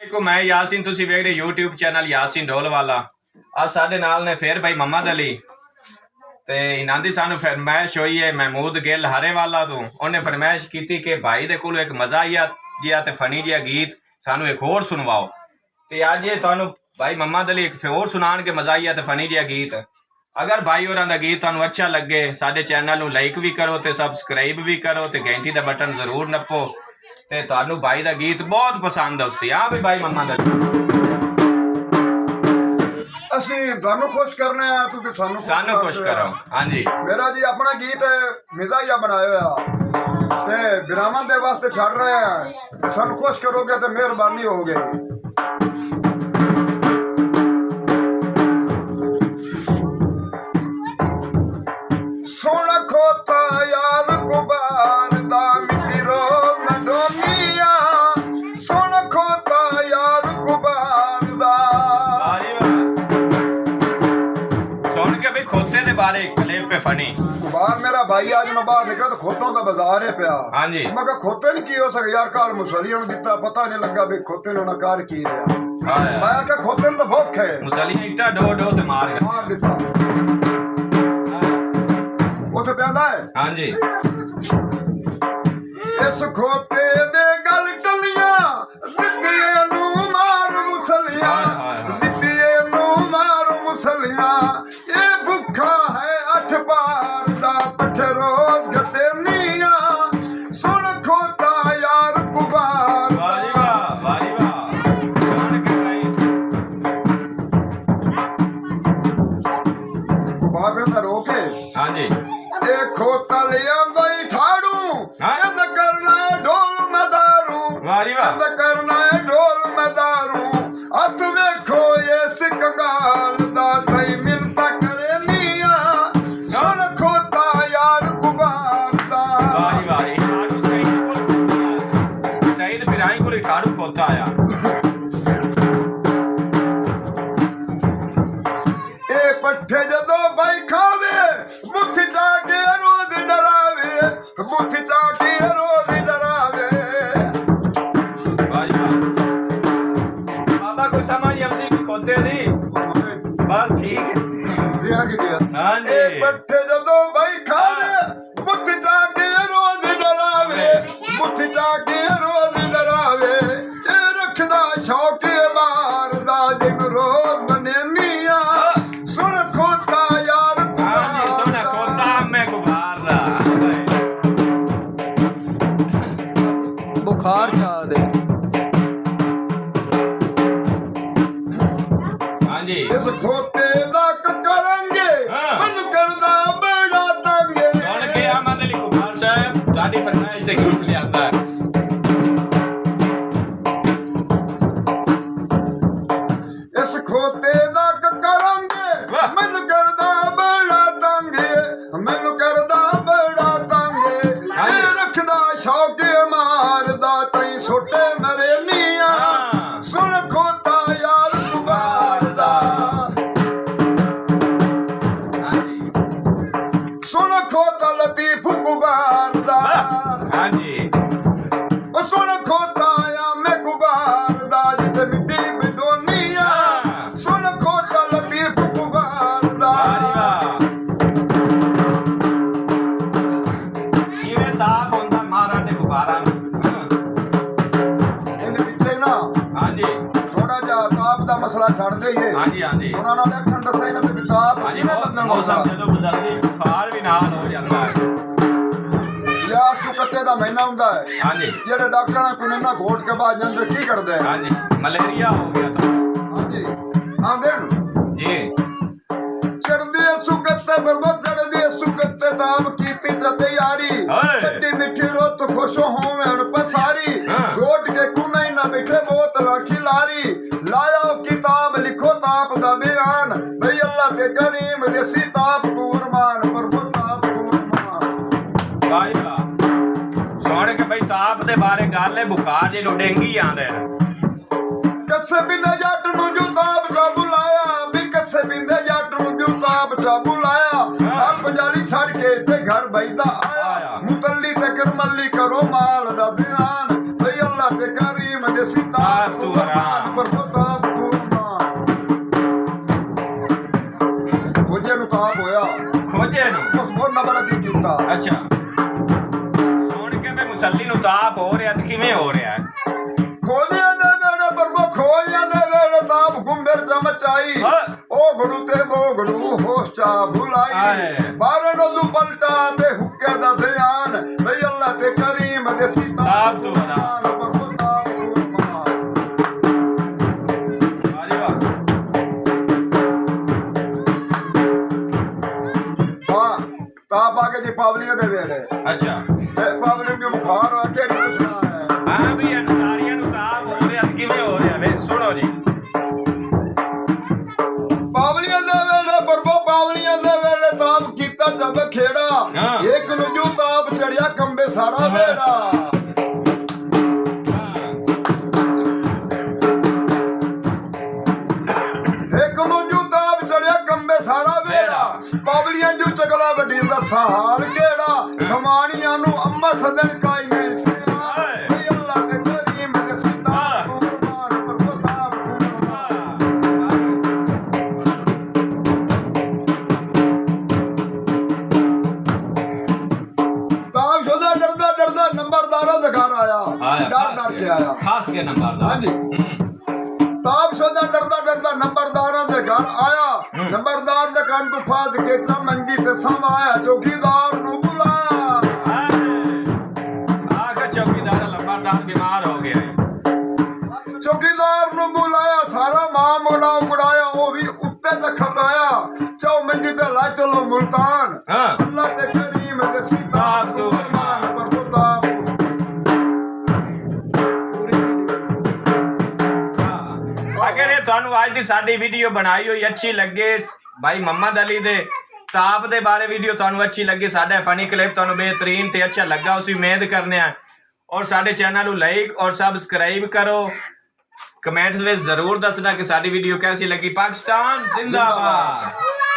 को मैं यासीन तुसी वेख रहे YouTube चैनल यासीन ढोल वाला। आज साडे नाल ने फिर भाई मोहम्मद अली ते इन्हां दी सानू फरमाइश होई है महमूद गिल हरे वाला तो उन्हें फरमाइश की कि भाई दे कोल एक मज़ाहिया जिहा ते फनी जिहा गीत सानू एक होर सुनवाओ। ते अज ये तुहानू भाई मोहम्मद अली एक होर सुनाण के मज़ाहिया ते फनी जिहा गीत। अगर भाई होरां दा गीत तुहानू अच्छा लगे साडे चैनल नू लाइक भी करो ते सबसक्राइब भी करो ते घंटी दा बटन जरूर नप्पो ते तुहानू भाई दा गीत बहुत पसंद होसी। हाँ भी भाई मोहम्मद अली ਅਸੀਂ ਤੁਹਾਨੂੰ ਖੁਸ਼ ਕਰਨਾ ਹੈ, ਤੁਸੀਂ ਸਾਨੂੰ खुश करो। हाँ जी ਮੇਰਾ ਜੀ ਆਪਣਾ ਗੀਤ ਮਿਜ਼ਾਈਆ ਬਣਾਇਆ ਹੋਇਆ ਤੇ ਵਿਰਾਮਾਂ ਦੇ ਵਾਸਤੇ ਛੱਡ ਰਹੇ ਆ, ਸਾਨੂੰ ਖੁਸ਼ ਕਰੋਗੇ ਤੇ ਮਿਹਰਬਾਨੀ ਹੋਗੇ। ਸੋਹਣਾ ਖੋਤਾ ਯਾਰ ਕੁਬਾਰ ਦਾ ਮਿੱਟੀ ਰੋਜ਼ ਮਡੋਨੀਆ, ਸੋਹਣਾ ਖੋਤਾ ਯਾਰ ਕੁਬਾਰ ਦਾ। सुन के भाई खोते दे बारे क्लिप पे फनी कुबार मेरा भाई आज मैं बाहर निकला तो खोतों का बाजार है पिया। हाँ जी मैं कहा खोते नहीं की हो सके यार, काल मुसलियां दिता पता नहीं लगा भी खोते ने कार की रहा। मैं क्या खोते तो भूख है मुसलियां इट्टा डो डो ते मार दिता उथे प्यादा है। हाँ जी इस खोते दे गल टलियां दित्तिए नू मार मुसलियां, दित्तिए नू मार मुसलियां। ये भुखा है अठ बार दा पठ रोज गतेनिया, सुन खोता यार कुबार। वारी वाह वारी वाह सुन के भाई कुबार बेंदा रोके। हाँ जी ए खोता ले आंदा ही ठाड़ू, एदा करना है ढोल मदारू, वारी वाह एदा करना है ढोल मदारू। अत वेखो ये सिकंगाल दा तई मिलता करे निया, सुन खोता यार कुबार दा। वारी वाह ठाड़ू सईद फिराई को ठाड़ू खोता आया। ए पट्ठे जदों भाई खावे बुथी चाके रोज डरावे, बुथी चाके रोज डरावे। वारी वाह बाबा को समझ आती भी खोते दी बस ठीक है। दिया कि दिया। हाँ जी ए पट्ठे जदों भाई खावे बुथी चाके रोज डरावे, बुथी चाके रोज डरावे। ए रखदा शौक बार दा जिन रोज बने मियां, सुन खोता यार हाँ जी सुन खोता मैं गुबार दा बुखार छा दे। हाँ जी इस खोते दा करेंगे मन करदा बड़ा तंगे। सुन के अहमद अली कुमार साहब साडी फरमाइश ते गीत ले आता है। इस खोते दा करेंगे मन करदा बड़ा तंगे, मैनू करदा बड़ा तंगे। ए रखदा शौक मारदा तई सोटे मरे निया, सुन खोता यार कुबार दा। हाँ जी सुन खोता लतीफ कुबार दा। हाँ जी ओ सुन खोता या मैं कुबार दा जिते मिट्टी बिडोनिया, सुन खोता लतीफ कुबार दा। इवें ताप होंदा मारा ते गुबारा ਇਹਦੇ ਪਿੱਛੇ ਨਾ हाँ जी ਥੋੜਾ ਜਿਹਾ ਤਾਪ ਦਾ ਮਸਲਾ ਛੱਡ ਦੇਈਏ। हाँ जी हाँ जी ਉਹਨਾਂ ਨਾਲ ਅੱਖਾਂ ਦੱਸਿਆ ਇਹਨਾਂ ਵੀ ਤਾਪ हाँ जी ਕਿਵੇਂ ਬਦਲਣ मौसम ਵਾਲਾ जदों बदलदी बुखार भी नाल हो जाता है। ਯਾ ਸੁਕੱਤੇ ਦਾ ਮਹੀਨਾ ਹੁੰਦਾ ਹੈ, हाँ जी ਜਿਹੜੇ ਡਾਕਟਰਾਂ ਨੇ ਕੁਨੈਨਾ ਘੋਟ ਕੇ ਬਾਅਦ ਜਾਂਦੇ ਕੀ ਕਰਦੇ हाँ जी मलेरिया हो गया था ਹਾਂਜੀ ਆਂਦੇ ਨੂੰ जी ਚੜਦੀ ਸੁਕੱਤੇ ਬਰਬੋ ਚੜਦੀ ਸੁਕੱਤੇ ਤਾਪ ਕੀਤੀ ਤੇ ਯਾਰੀ ਓਏ। ਕੱਡੀ ਮਿੱਠੀ ਰੋਤ ਖੁਸ਼ ਹੋਵਣ ਪਸਾਰੀ। ਗੋਟ ਕੇ ਕੁਨੈ ਨਾ ਬਿਠੇ ਬੋਤਲਾ ਖਿਲਾਰੀ, ਲਾਇਓ ਕਿਤਾਬ ਲਿਖੋ ਤਾਪ ਦਾ ਬਿਆਨ। ਬਈ ਅੱਲਾ ਤੇ ਕਰੀਮ ਦੇਸੀ ਤਾਪ ਤੂੰ ਅਰਮਾਨ ਪਰਬੋ ਤਾਪ ਤੂੰ ਅਰਮਾਨ। भाई वाह सुन के भाई ताप दे बारे गल है बुखार जे डेंगी आंदे कसे बिंदे जट नु जो ताप चा बुलाया, भी कसे बिंदे जट नु जो ताप चा बुलाया। आप जाली छड़ के ते घर बैदा आया, मुतल्ली ते करमल्ली करो माल दा ध्यान। भई अल्लाह ते करीम दे सिताब तू ਮਾਨ ਪਰਬਤਾਬ ਦੂਰਮਾਨ ਖੋਜੇ ਨੂੰ ਤਾਪ ਹੋਇਆ ਖੋਜੇ ਨੂੰ ਉਸ ਮੋਨਾ ਬੜਾ ਕੀ ਕੀਤਾ ਅੱਛਾ ਸੁਣ ਕੇ ਮੈਂ ਮੁਸੱਲੀ ਨੂੰ ਤਾਪ ਹੋ ਰਿਹਾ ਤੇ ਕਿਵੇਂ ਹੋ ਰਿਹਾ ਖੋਜਿਆਂ ਦੇ ਵੇੜੇ ਪਰਬੋ ਖੋਜਿਆਂ ਦੇ ਵੇੜੇ ਤਾਪ ਗੁੰਬਰ ਚਮਚਾਈ ਉਹ ਗੜੂ ਤੇ ਮੋਗੜੂ ਹੋਸ਼ ਚਾ ਭੁਲਾਈ ਬਾਰਣ ਨੂੰ ਪਲਟਾ ਤੇ ਹੁੱਕੇ ਦਾ ਧਿਆਨ ਬਈ ਅੱਲਾ ਤੇ ਕਰੀਮ ਦੇ ਸੀਤਾ ਤਾਪ ਤੂੰ ਨਾ ताप आके जी पावलियों दे वेले अच्छा ते पावलियों के बुखार आ केड़ी पूछना है हां भी अंसारियां नु ताप हो रहा किवें हो रहा वे सुनो जी पावलियों दे वेले परबो पावलियों दे वेले ताप कीता जब खेड़ा एक नु जो ताप चढ़िया कंबे सारा वेड़ा एक नु जो ताप चढ़िया कंबे सारा वेड़ा पावलियां जो चगला बड़ी दा सहाल केड़ा समानियां नु अम्मा सदन काई नहीं सिया भई अल्लाह ते करीम दे सीता कुर्बान परबताब ताब शुदा डरदा डरदा नंबरदारा दे घर आया डर के आया खास के नंबरदार हां जी ताब शुदा डरदा डरदा नंबरदारा दे घर आया नंबरदार दे कान को फाद के चमंगी ते समाया चौकीदार नु बुलाया आका चौकीदार नंबरदार बीमार हो गया चौकीदार नु बुलाया सारा मामला उड़ाया वो भी उत्ते ते खपाया चौ मंजी ते ला चलो मुल्तान अल्लाह ते करीम दे सीता कुर्बान परबताब अगर ये थानू आज दी साडी वीडियो बनाई हुई अच्छी लगे भाई मोहम्मद अली दे ताप दे बारे वीडियो थानू अच्छी लगी साडा फनी क्लिप थानू बेहतरीन ते अच्छा लगा उसी उम्मीद करने हैं और साडे चैनल को लाइक और सब्सक्राइब करो कमेंट्स में जरूर दसना कि साडी वीडियो कैसी लगी पाकिस्तान जिंदाबाद।